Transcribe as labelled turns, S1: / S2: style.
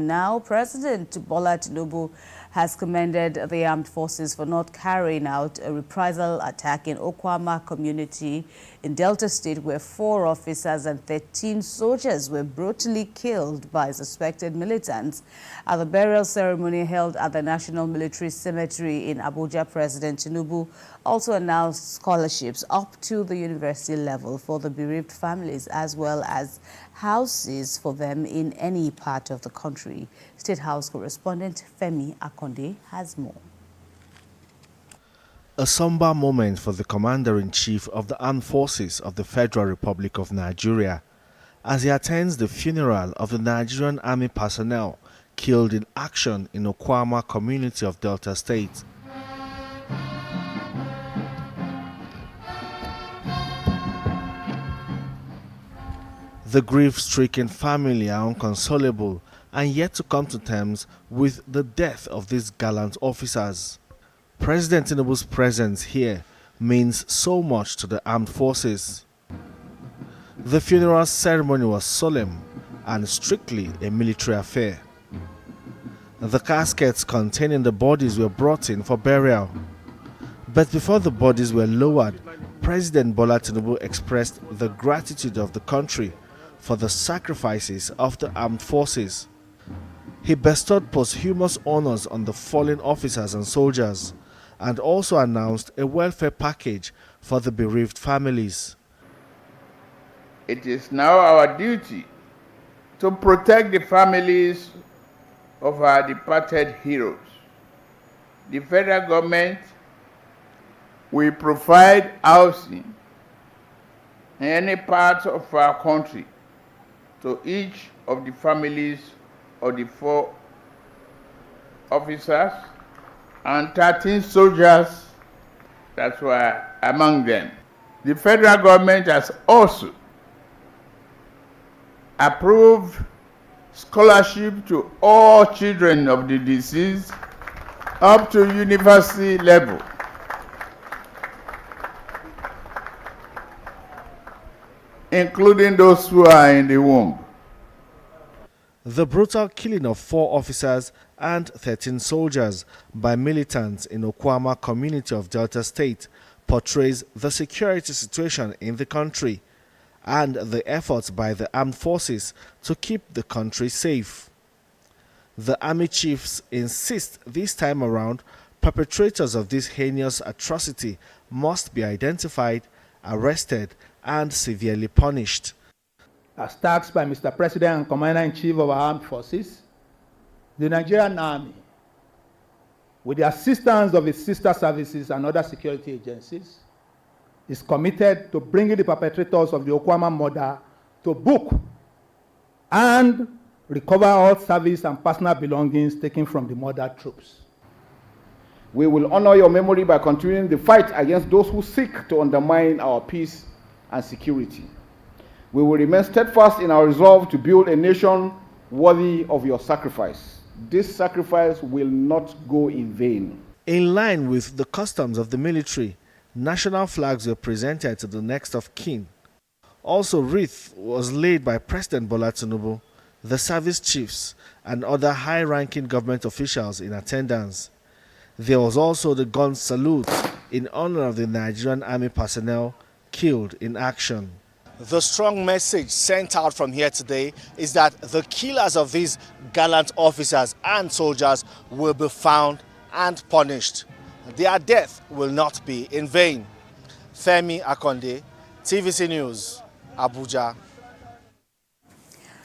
S1: Now, President Bola Tinubu has commended the armed forces for not carrying out a reprisal attack in Okuama community in Delta State, where 4 officers and 13 soldiers were brutally killed by suspected militants. At the burial ceremony held at the National Military Cemetary in Abuja, President Tinubu also announced scholarships up to the university level for the bereaved families, as well as houses for them in any part of the country. State House correspondent Femi Akonde has more.
S2: A somber moment for the Commander-in-Chief of the Armed Forces of the Federal Republic of Nigeria as he attends the funeral of the Nigerian Army personnel killed in action in Okuama community of Delta State. The grief-stricken family are inconsolable and yet to come to terms with the death of these gallant officers. President Tinubu's presence here means so much to the armed forces. The funeral ceremony was solemn and strictly a military affair. The caskets containing the bodies were brought in for burial. But before the bodies were lowered, President Bola Tinubu expressed the gratitude of the country for the sacrifices of the armed forces. He bestowed posthumous honors on the fallen officers and soldiers and also announced a welfare package for the bereaved families.
S3: It is now our duty to protect the families of our departed heroes. The federal government will provide housing in any part of our country to each of the families of the 4 officers and 13 soldiers that were among them. The federal government has also approved scholarship to all children of the deceased up to university level. Including those who are in the womb.
S2: The brutal killing of 4 officers and 13 soldiers by militants in Okuama community of Delta State portrays the security situation in the country and the efforts by the armed forces to keep the country safe. The army chiefs insist this time around perpetrators of this heinous atrocity must be identified, arrested, and severely punished.
S4: As tasked by Mr. President and Commander-in-Chief of our Armed Forces, the Nigerian Army, with the assistance of its sister services and other security agencies, is committed to bringing the perpetrators of the Okuama murder to book and recover all service and personal belongings taken from the murdered troops.
S5: We will honor your memory by continuing the fight against those who seek to undermine our peace and security. We will remain steadfast in our resolve to build a nation worthy of your sacrifice. This sacrifice will not go in vain.
S2: In line with the customs of the military, national flags were presented to the next of kin. Also, wreath was laid by President Bola Tinubu, the service chiefs, and other high-ranking government officials in attendance. There was also the gun salute in honor of the Nigerian Army personnel killed in action. The strong message sent out from here today is that the killers of these gallant officers and soldiers will be found and punished. Their death will not be in vain. Femi Akonde, TVC News, Abuja.